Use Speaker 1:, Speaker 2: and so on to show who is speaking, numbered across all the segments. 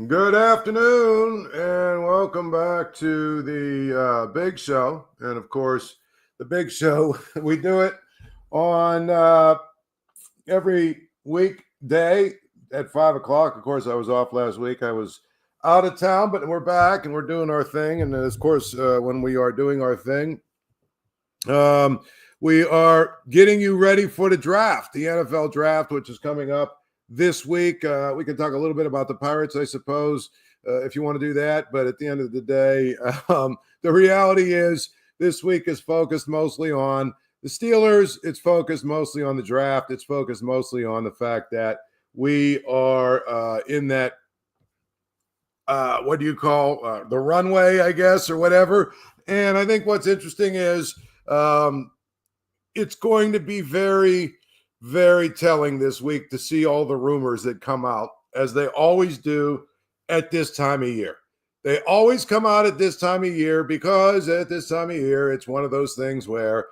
Speaker 1: Good afternoon, and welcome back to the Big Show. And of course, the Big Show, we do it on every weekday at 5 o'clock. Of course, I was off last week. I was out of town, but we're back and we're doing our thing. And of course, when we are doing our thing, we are getting you ready for the draft, the NFL draft, which is coming up this week. We can talk a little bit about the Pirates, I suppose, if you want to do that. But at the end of the day, the reality is this week is focused mostly on the Steelers. It's focused mostly on the draft. It's focused mostly on the fact that we are in that, what do you call, the runway, I guess, or whatever. And I think what's interesting is it's going to be very, very telling this week to see all the rumors that come out, as they always do at this time of year. They always come out at this time of year because at this time of year, it's one of those things where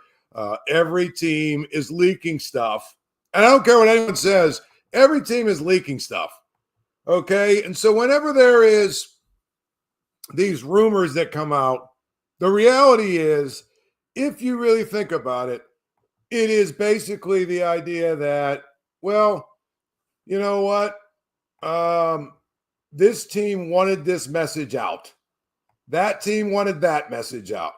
Speaker 1: every team is leaking stuff. And I don't care what anyone says, every team is leaking stuff. Okay? And so whenever there is these rumors that come out, the reality is, if you really think about it, it is basically the idea that, well, you know what? This team wanted this message out. That team wanted that message out.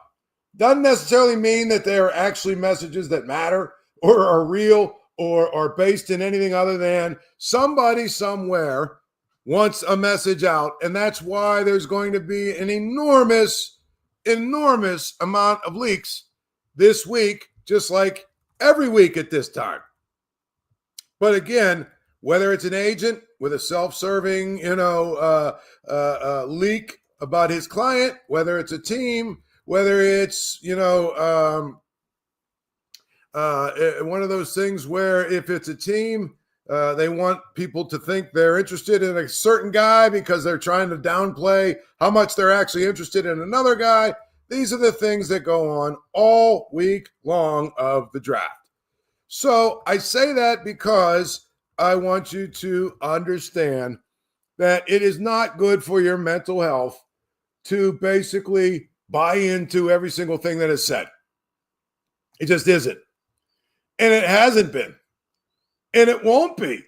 Speaker 1: Doesn't necessarily mean that they are actually messages that matter or are real or are based in anything other than somebody somewhere wants a message out. And that's why there's going to be an enormous amount of leaks this week, just like every week at this time. But again, whether it's an agent with a self-serving, leak about his client, whether it's a team, whether it's, one of those things where if it's a team, they want people to think they're interested in a certain guy because they're trying to downplay how much they're actually interested in another guy. These are the things that go on all week long of the draft. So I say that because I want you to understand that it is not good for your mental health to basically buy into every single thing that is said. It just isn't. And it hasn't been. And it won't be.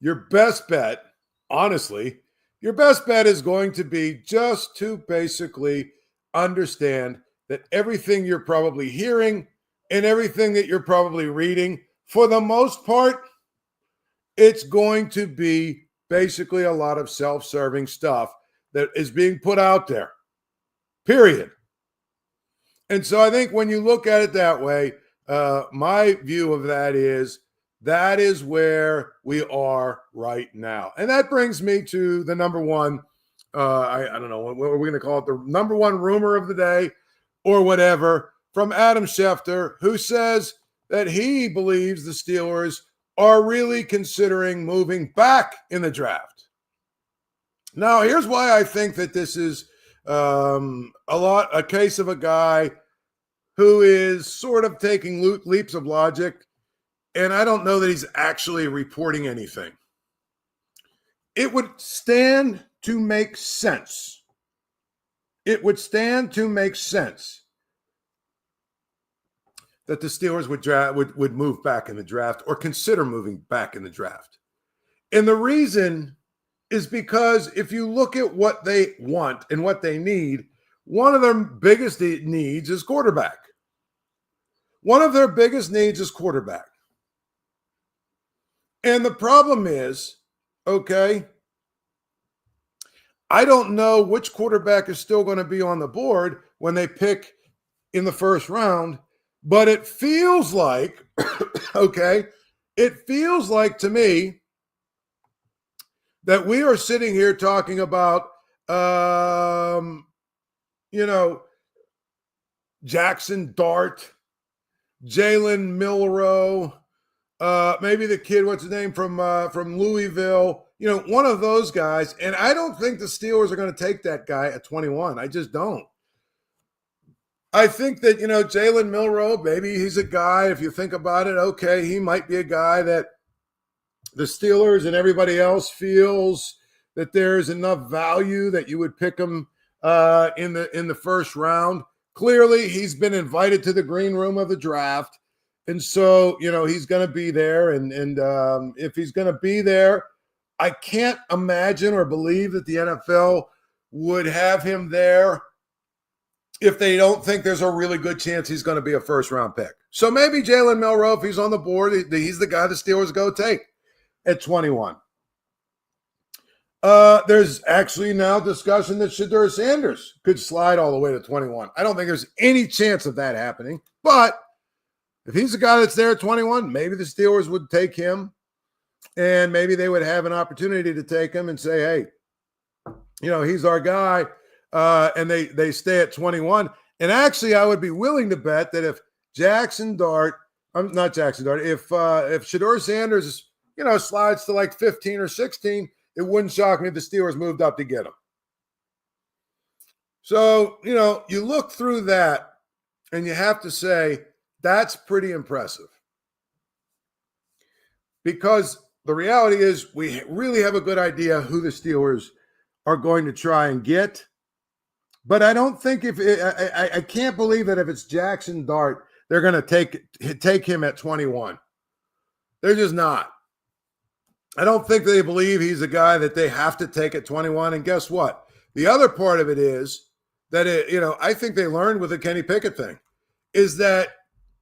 Speaker 1: Your best bet, honestly, your best bet is going to be just to basically understand that everything you're probably hearing and everything that you're probably reading, for the most part, it's going to be basically a lot of self-serving stuff that is being put out there, period. And so I think when you look at it that way, my view of that is where we are right now. And that brings me to the number one, I don't know, what we're going to call it, the number one rumor of the day or whatever, from Adam Schefter, who says that he believes the Steelers are really considering moving back in the draft. Now, here's why I think that this is a case of a guy who is sort of taking leaps of logic, and I don't know that he's actually reporting anything. It would stand to make sense. It would stand to make sense that the Steelers would move back in the draft or consider moving back in the draft. And the reason is because if you look at what they want and what they need, one of their biggest needs is quarterback. One of their biggest needs is quarterback. And the problem is, okay, I don't know which quarterback is still going to be on the board when they pick in the first round, but it feels like, okay, it feels like to me that we are sitting here talking about, Jaxson Dart, Jalen Milroe, maybe the kid, what's his name, from Louisville, one of those guys. And I don't think the Steelers are going to take that guy at 21. I just don't. I think that, Jalen Milroe, maybe he's a guy, if you think about it, okay, he might be a guy that the Steelers and everybody else feels that there's enough value that you would pick him in the first round. Clearly, he's been invited to the green room of the draft. And so, he's going to be there. And if he's going to be there, I can't imagine or believe that the NFL would have him there if they don't think there's a really good chance he's going to be a first-round pick. So maybe Jalen Milroe, if he's on the board, he's the guy the Steelers go take at 21. There's actually now discussion that Shedeur Sanders could slide all the way to 21. I don't think there's any chance of that happening. But if he's the guy that's there at 21, maybe the Steelers would take him, and maybe they would have an opportunity to take him and say, hey, he's our guy, and they stay at 21. And actually, I would be willing to bet that if if Shedeur Sanders, slides to like 15 or 16, it wouldn't shock me if the Steelers moved up to get him. So, you look through that, and you have to say that's pretty impressive. Because the reality is we really have a good idea who the Steelers are going to try and get. But I don't think I can't believe that if it's Jaxson Dart, they're going to take him at 21. They're just not. I don't think they believe he's a guy that they have to take at 21. And guess what? The other part of it is that, I think they learned with the Kenny Pickett thing, is that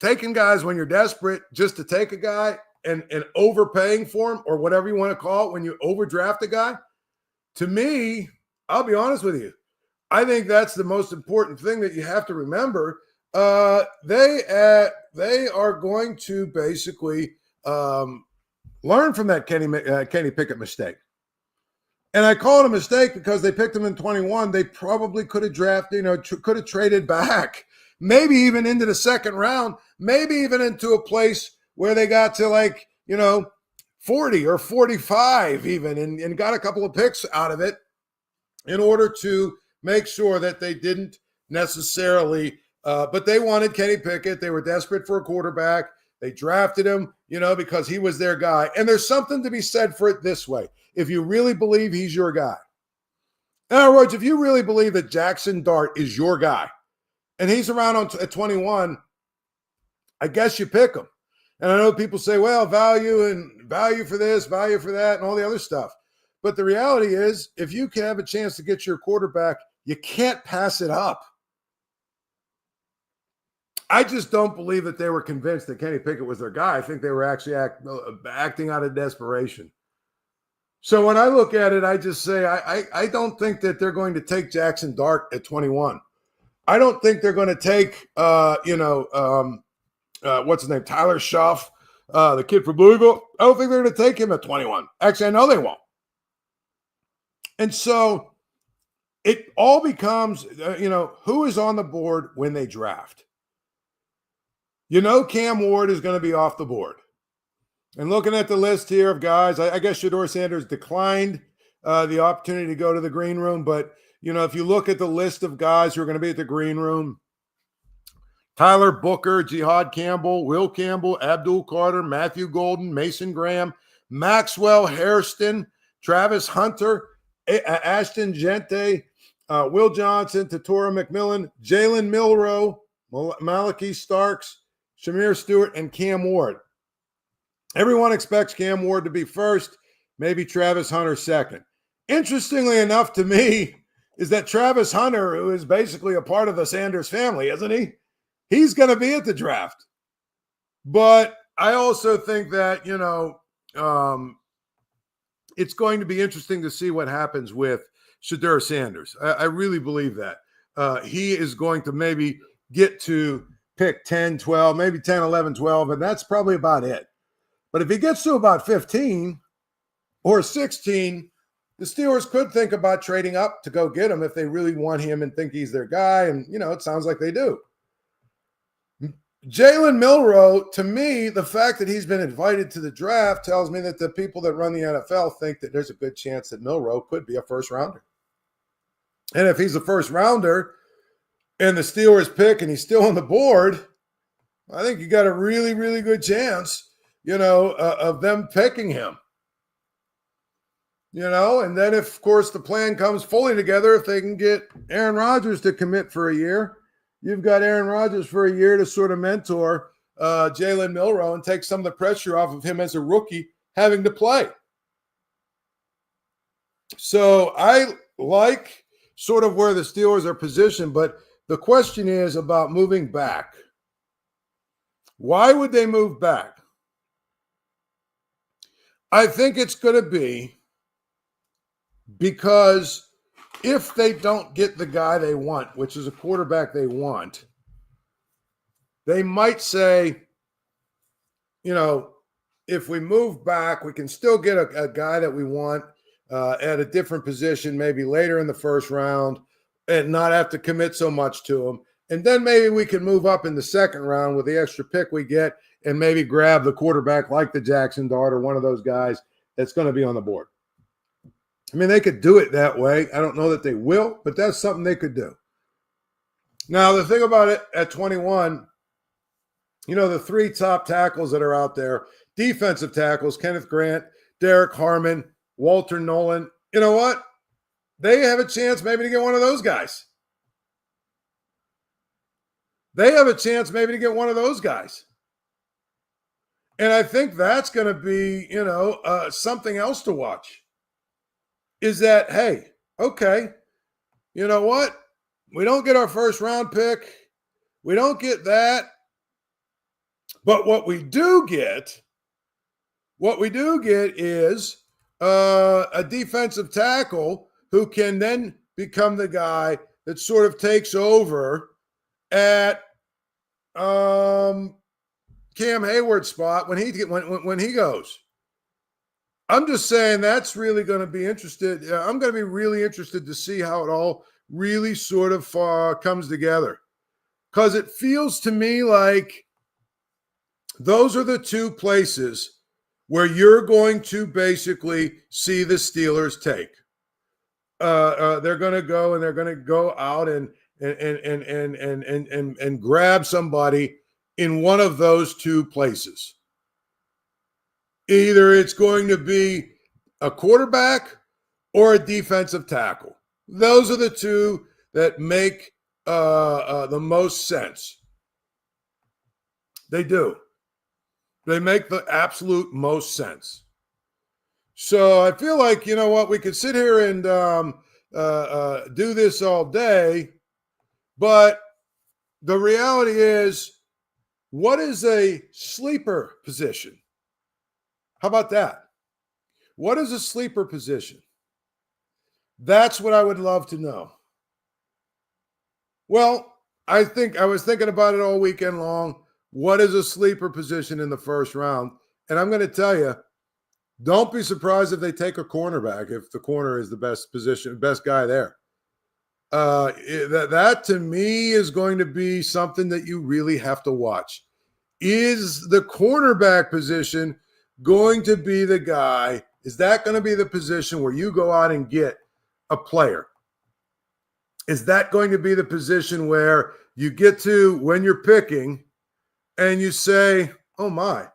Speaker 1: taking guys when you're desperate just to take a guy and overpaying for him, or whatever you want to call it, when you overdraft a guy, to me, I'll be honest with you, I think that's the most important thing that you have to remember. They are going to basically learn from that Kenny Pickett mistake. And I call it a mistake because they picked him in 21. They probably could have drafted, could have traded back, maybe even into the second round, maybe even into a place where they got to 40 or 45 even, and got a couple of picks out of it in order to make sure that they didn't necessarily, but they wanted Kenny Pickett. They were desperate for a quarterback. They drafted him, because he was their guy. And there's something to be said for it this way. If you really believe he's your guy. In other words, if you really believe that Jaxson Dart is your guy and he's around at 21, I guess you pick him. And I know people say, well, value for this, value for that, and all the other stuff. But the reality is, if you can have a chance to get your quarterback, you can't pass it up. I just don't believe that they were convinced that Kenny Pickett was their guy. I think they were actually acting out of desperation. So when I look at it, I just say I don't think that they're going to take Jaxson Dart at 21. I don't think they're going to take, what's his name, Tyler Schaff, the kid from Louisville. I don't think they're going to take him at 21. Actually, I know they won't. And so it all becomes, who is on the board when they draft. Cam Ward is going to be off the board. And looking at the list here of guys, I guess Shedeur Sanders declined the opportunity to go to the green room. But, if you look at the list of guys who are going to be at the green room, Tyler Booker, Jihad Campbell, Will Campbell, Abdul Carter, Matthew Golden, Mason Graham, Maxwell Hairston, Travis Hunter, Ashton Gente, Will Johnson, Tatora McMillan, Jalen Milroe, Malachi Starks, Shamir Stewart, and Cam Ward. Everyone expects Cam Ward to be first, maybe Travis Hunter second. Interestingly enough to me is that Travis Hunter, who is basically a part of the Sanders family, isn't he? He's going to be at the draft. But I also think that, it's going to be interesting to see what happens with Shedeur Sanders. I really believe that. He is going to maybe get to pick 10, 12, maybe 10, 11, 12, and that's probably about it. But if he gets to about 15 or 16, the Steelers could think about trading up to go get him if they really want him and think he's their guy. And, it sounds like they do. Jalen Milroe, to me, the fact that he's been invited to the draft tells me that the people that run the NFL think that there's a good chance that Milroe could be a first rounder. And if he's a first rounder and the Steelers pick and he's still on the board, I think you got a really, really good chance, of them picking him. And then if, of course, the plan comes fully together, if they can get Aaron Rodgers to commit for a year, you've got Aaron Rodgers for a year to sort of mentor Jalen Milroe and take some of the pressure off of him as a rookie having to play. So I like sort of where the Steelers are positioned, but the question is about moving back. Why would they move back? I think it's going to be because if they don't get the guy they want, which is a quarterback they want, they might say, if we move back, we can still get a guy that we want at a different position, maybe later in the first round, and not have to commit so much to him. And then maybe we can move up in the second round with the extra pick we get and maybe grab the quarterback like the Jaxson Dart or one of those guys that's going to be on the board. I mean, they could do it that way. I don't know that they will, but that's something they could do. Now, the thing about it at 21, the three top tackles that are out there, defensive tackles, Kenneth Grant, Derrick Harmon, Walter Nolen, you know what? They have a chance maybe to get one of those guys. They have a chance maybe to get one of those guys. And I think that's going to be, something else to watch. Is that, hey, okay, you know what? We don't get our first round pick. We don't get that. But what we do get is a defensive tackle who can then become the guy that sort of takes over at Cam Hayward's spot when he goes. I'm just saying that's really going to be interested. I'm going to be really interested to see how it all really sort of comes together, because it feels to me like those are the two places where you're going to basically see the Steelers take. They're going to go and they're going to go out and grab somebody in one of those two places. Either it's going to be a quarterback or a defensive tackle. Those are the two that make the most sense. They do. They make the absolute most sense. So I feel like, we could sit here and do this all day, but the reality is, what is a sleeper position? How about that? What is a sleeper position? That's what I would love to know. Well, I think I was thinking about it all weekend long. What is a sleeper position in the first round? And I'm going to tell you, don't be surprised if they take a cornerback, if the corner is the best position, best guy there. That to me is going to be something that you really have to watch. Is the cornerback position going to be the guy? Is that going to be the position where you go out and get a player? Is that going to be the position where you get to, when you're picking, and you say, oh my,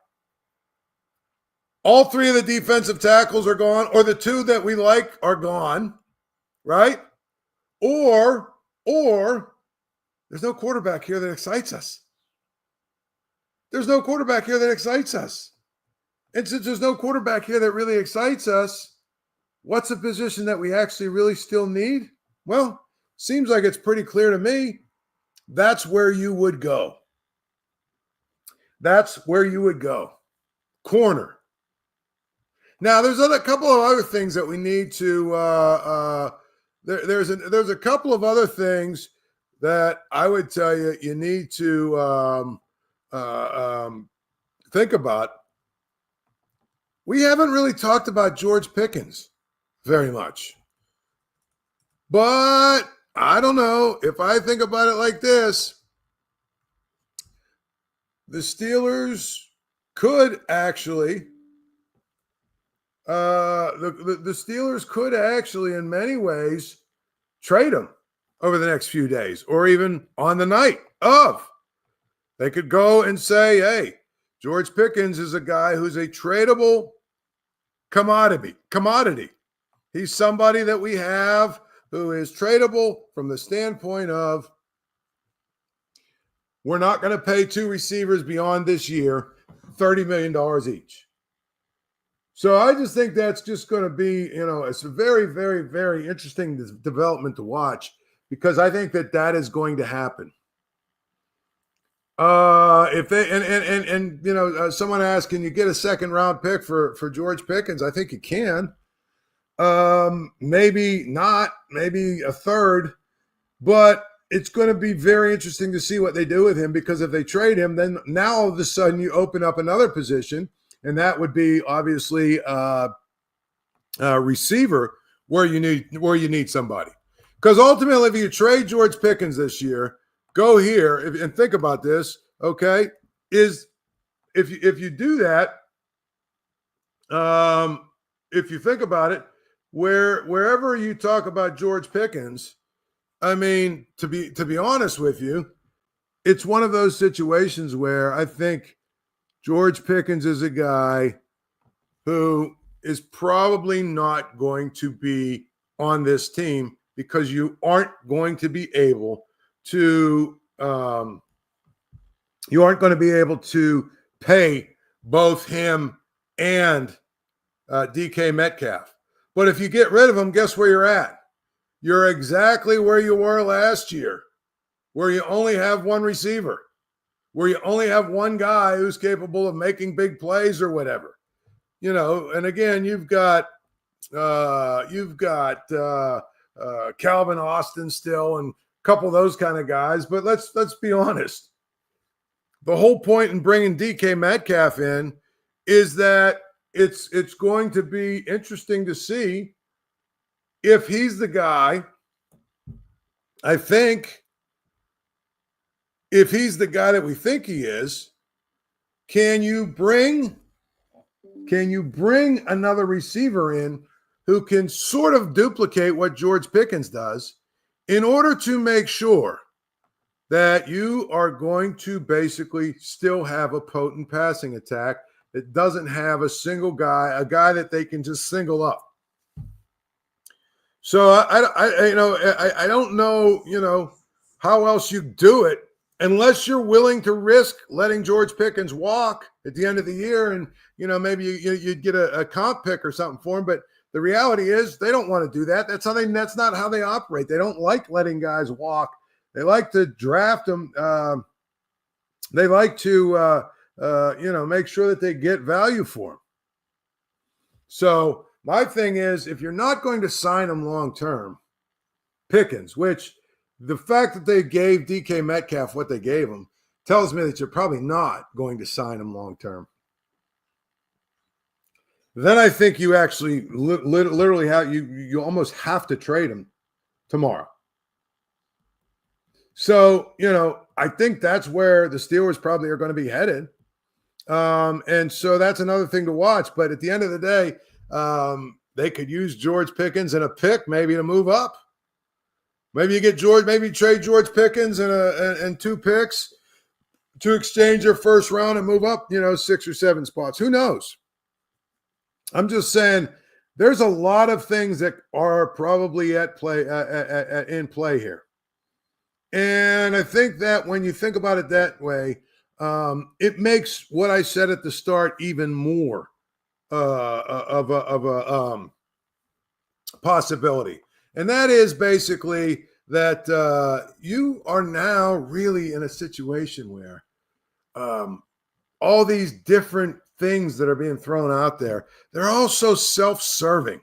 Speaker 1: all three of the defensive tackles are gone, or the two that we like are gone, right? Or there's no quarterback here that excites us. There's no quarterback here that excites us. And since there's no quarterback here that really excites us, what's a position that we actually really still need? Well, seems like it's pretty clear to me. That's where you would go. That's where you would go. Corner. Now, there's a couple of other things that we need to there's a couple of other things that I would tell you need to think about. We haven't really talked about George Pickens very much. But I don't know. If I think about it like this, the Steelers could actually the Steelers could actually, in many ways, trade him over the next few days, or even on the night of. They could go and say, hey, George Pickens is a guy who's a tradable commodity. He's somebody that we have who is tradable from the standpoint of we're not going to pay two receivers beyond this year $30 million each. So I just think that's just going to be, it's a very, very, very interesting development to watch because I think that is going to happen. If they someone asked, can you get a second round pick for George Pickens? I think you can. Maybe not, maybe a third, but it's going to be very interesting to see what they do with him because if they trade him, then now all of a sudden you open up another position, and that would be obviously a receiver where you need somebody. Because ultimately, if you trade George Pickens this year, go here and think about this. Okay, is if you do that, if you think about it, wherever you talk about George Pickens, I mean, to be honest with you, it's one of those situations where I think George Pickens is a guy who is probably not going to be on this team because you aren't going to be able to pay both him and DK Metcalf. But if you get rid of him, guess where you're at? You're exactly where you were last year, where you only have one receiver, where you only have one guy who's capable of making big plays or whatever. And again, you've got Calvin Austin still and a couple of those kind of guys, but let's be honest. The whole point in bringing DK Metcalf in is that it's going to be interesting to see if he's the guy. I think if he's the guy that we think he is, can you bring another receiver in who can sort of duplicate what George Pickens does in order to make sure that you are going to basically still have a potent passing attack that doesn't have a single guy, a guy that they can just single up. So I don't know, how else you do it unless you're willing to risk letting George Pickens walk at the end of the year and, maybe you'd get a comp pick or something for him. But the reality is they don't want to do that. That's not how they operate. They don't like letting guys walk. They like to draft them. They like to, make sure that they get value for them. So my thing is, if you're not going to sign him long-term, Pickens, which the fact that they gave DK Metcalf what they gave him tells me that you're probably not going to sign him long-term. Then I think you actually literally have you almost have to trade him tomorrow. So, I think that's where the Steelers probably are going to be headed. And so that's another thing to watch. But at the end of the day, they could use George Pickens and a pick maybe to move up. Maybe you get trade George Pickens and two picks to exchange your first round and move up, 6 or 7 spots. Who knows? I'm just saying there's a lot of things that are probably in play here. And I think that when you think about it that way, it makes what I said at the start even more of a possibility. And that is basically that you are now really in a situation where all these different things that are being thrown out there, they're also self-serving.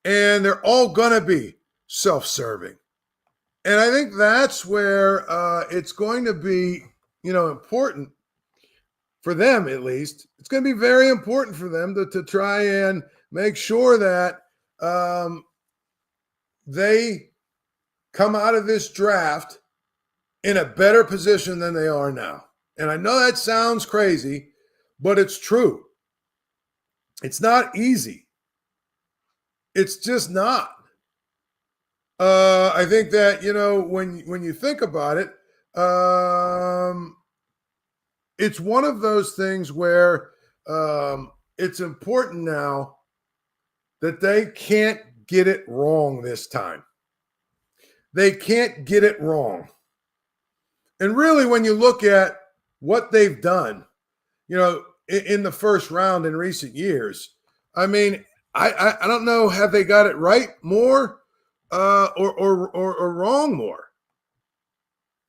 Speaker 1: And they're all going to be self-serving. And I think that's where it's going to be, important for them, at least. It's going to be very important for them to try and make sure that they come out of this draft in a better position than they are now. And I know that sounds crazy, but it's true. It's not easy. It's just not. I think that, when you think about it, it's one of those things where it's important now that they can't get it wrong this time. They can't get it wrong. And really, when you look at what they've done, in the first round in recent years, I mean, I don't know, have they got it right more or wrong more?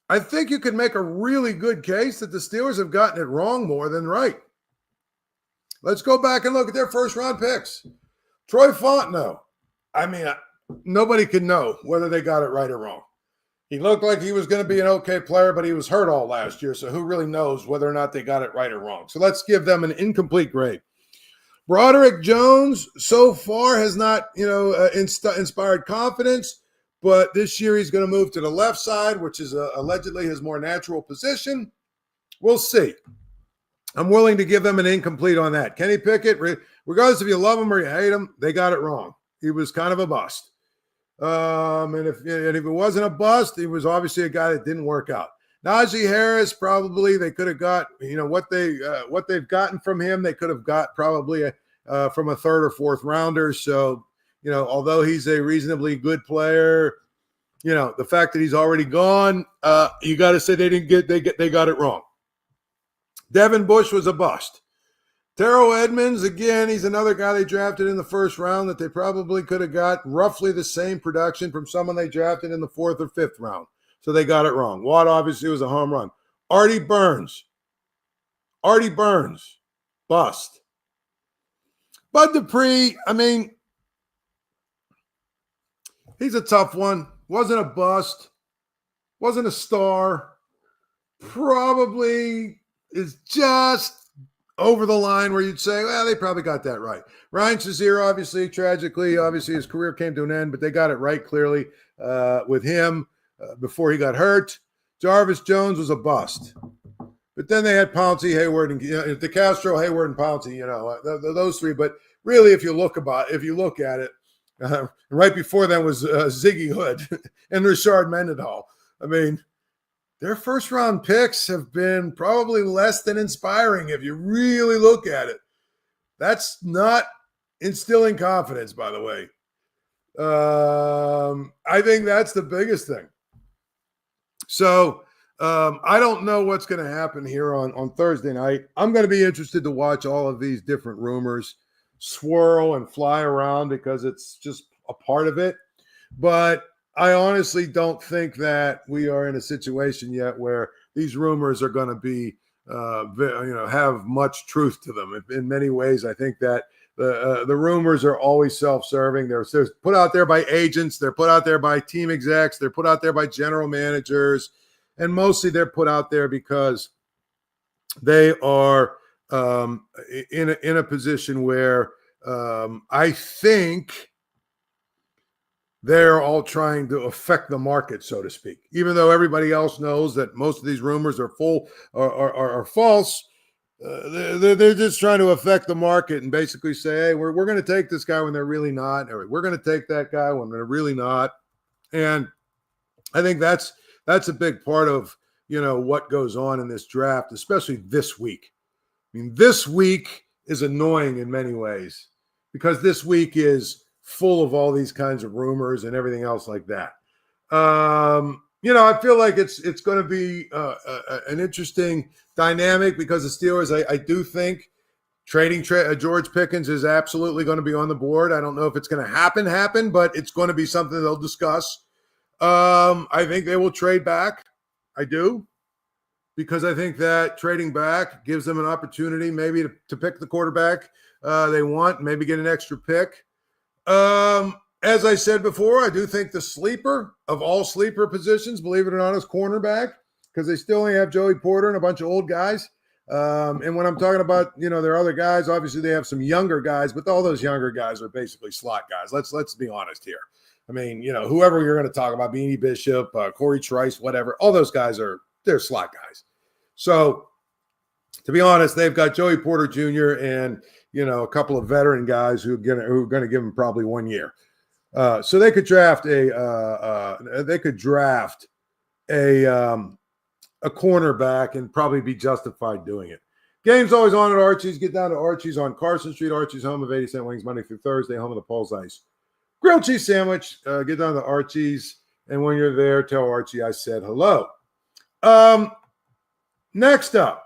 Speaker 1: I think you could make a really good case that the Steelers have gotten it wrong more than right. Let's go back and look at their first round picks. Troy Fontenot. I mean, nobody can know whether they got it right or wrong. He looked like he was going to be an okay player, but he was hurt all last year, so who really knows whether or not they got it right or wrong. So let's give them an incomplete grade. Broderick Jones so far has not, inspired confidence, but this year he's going to move to the left side, which is allegedly his more natural position. We'll see. I'm willing to give them an incomplete on that. Kenny Pickett, regardless if you love him or you hate him, they got it wrong. He was kind of a bust. And if it wasn't a bust, he was obviously a guy that didn't work out. Najee Harris, probably they could have got, what they've gotten from him, they could have got probably from a third or fourth rounder. So, although he's a reasonably good player, the fact that he's already gone, you got to say they got it wrong. Devin Bush was a bust. Terrell Edmonds, again, he's another guy they drafted in the first round that they probably could have got roughly the same production from someone they drafted in the fourth or fifth round. So they got it wrong. Watt obviously was a home run. Artie Burns, bust. Bud Dupree, I mean, he's a tough one. Wasn't a bust. Wasn't a star. Probably is just over the line where you'd say, well, they probably got that right. Ryan Shazier, obviously, his career came to an end, but they got it right clearly with him before he got hurt. Jarvis Jones was a bust. But then they had Pouncey, Hayward, and DeCastro, Hayward, and Pouncey, those three. But really, if you look at it, right before them was Ziggy Hood and Rashard Mendenhall. I mean, their first-round picks have been probably less than inspiring if you really look at it. That's not instilling confidence, by the way. I think that's the biggest thing. So I don't know what's going to happen here on Thursday night. I'm going to be interested to watch all of these different rumors swirl and fly around because it's just a part of it. But I honestly don't think that we are in a situation yet where these rumors are going to be, have much truth to them. In many ways, I think that the rumors are always self-serving. They're put out there by agents. They're put out there by team execs. They're put out there by general managers. And mostly they're put out there because they are in a position where I think they're all trying to affect the market, so to speak. Even though everybody else knows that most of these rumors are false, they're just trying to affect the market and basically say, hey, we're going to take this guy when they're really not, or we're going to take that guy when they're really not. And I think that's a big part of, what goes on in this draft, especially this week. I mean, this week is annoying in many ways because this week is full of all these kinds of rumors and everything else like that. I feel like it's going to be an interesting dynamic because the Steelers, I do think trading George Pickens is absolutely going to be on the board. I don't know if it's going to happen, but it's going to be something they'll discuss. I think they will trade back. I do, because I think that trading back gives them an opportunity maybe to pick the quarterback they want, maybe get an extra pick. As I said before, I do think the sleeper of all sleeper positions, believe it or not, is cornerback, because they still only have Joey Porter and a bunch of old guys. And when I'm talking about, there are other guys, obviously they have some younger guys, but all those younger guys are basically slot guys. Let's be honest here. I mean, whoever you're going to talk about, Beanie Bishop, Corey Trice, whatever, all those guys they're slot guys. So to be honest, they've got Joey Porter Jr. and, a couple of veteran guys who are going to give him probably 1 year. So they could draft a cornerback and probably be justified doing it. Game's always on at Archie's. Get down to Archie's on Carson Street. Archie's, home of 80 cent wings Monday through Thursday, home of the Paul Zeise grilled cheese sandwich. Get down to Archie's, and when you're there, tell Archie I said hello. Next up,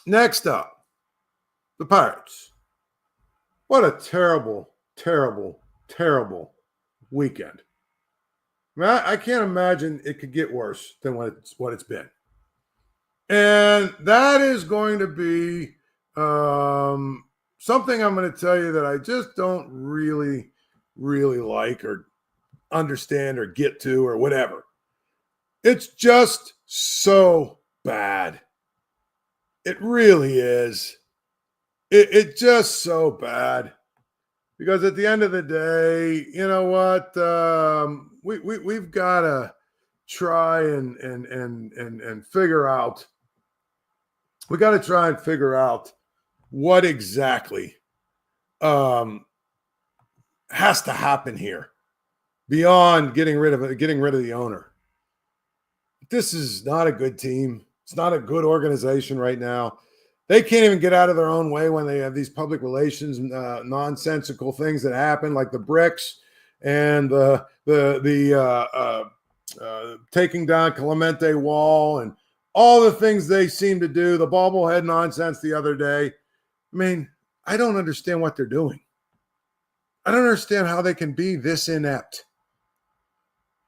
Speaker 1: the Pirates. What a terrible, terrible, terrible weekend. I mean, I can't imagine it could get worse than what it's been. And that is going to be something I'm going to tell you that I just don't really like or understand or get to or whatever. It's just so bad. It really is. It's just so bad. Because at the end of the day, you know what? We've got to try and figure out. We got to try and figure out what exactly has to happen here beyond getting rid of the owner. This is not a good team. It's not a good organization right now. They can't even get out of their own way when they have these public relations nonsensical things that happen, like the bricks and the taking down Clemente Wall and all the things they seem to do, the bobblehead nonsense the other day. I mean, I don't understand what they're doing. I don't understand how they can be this inept.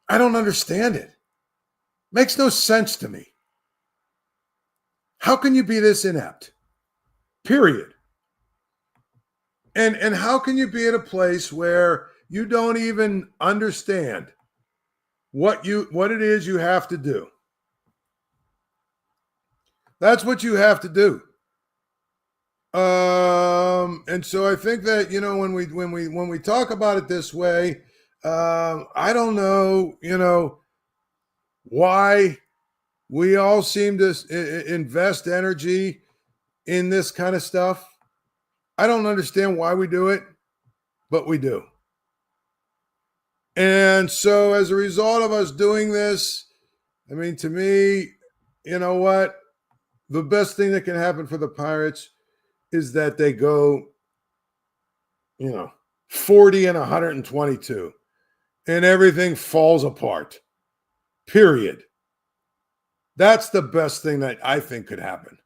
Speaker 1: I don't understand it. Makes no sense to me. How can you be this inept? Period. And how can you be at a place where you don't even understand what it is you have to do? That's what you have to do. And so I think that, you know, when we talk about it this way, I don't know, you know, why we all seem to invest energy in this kind of stuff. I don't understand why we do it, but we do. And so as a result of us doing this, I mean, to me, you know what? The best thing that can happen for the Pirates is that they go, 40 and 122, and everything falls apart. Period. That's the best thing that I think could happen.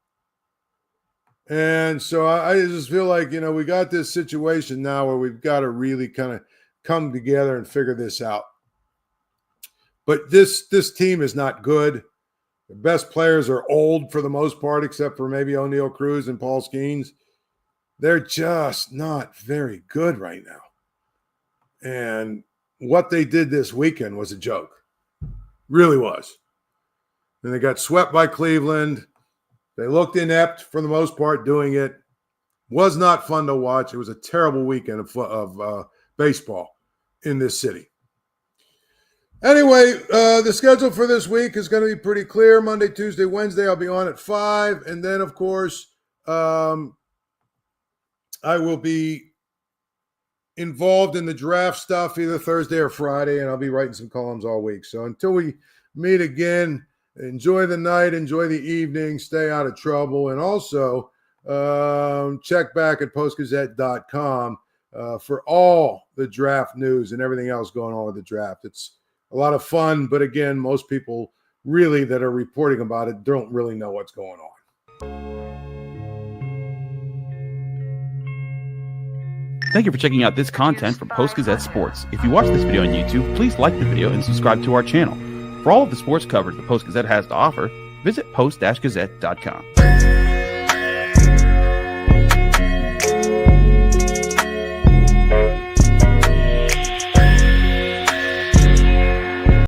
Speaker 1: And so I just feel like, we got this situation now where we've got to really kind of come together and figure this out. But this team is not good. The best players are old for the most part, except for maybe Oneil Cruz and Paul Skeens. They're just not very good right now. And what they did this weekend was a joke. Really was. And they got swept by Cleveland. They looked inept for the most part doing it. Was not fun to watch. It was a terrible weekend of baseball in this city. Anyway, the schedule for this week is going to be pretty clear. Monday, Tuesday, Wednesday, I'll be on at 5. And then, of course, I will be involved in the draft stuff either Thursday or Friday, and I'll be writing some columns all week. So until we meet again, enjoy the night, enjoy the evening, stay out of trouble, and also check back at Post-Gazette.com for all the draft news and everything else going on with the draft. It's a lot of fun, but again, most people really that are reporting about it don't really know what's going on.
Speaker 2: Thank you for checking out this content from Post-Gazette Sports. If you watch this video on YouTube, please like the video and subscribe to our channel. For all of the sports coverage the Post-Gazette has to offer, visit post-gazette.com.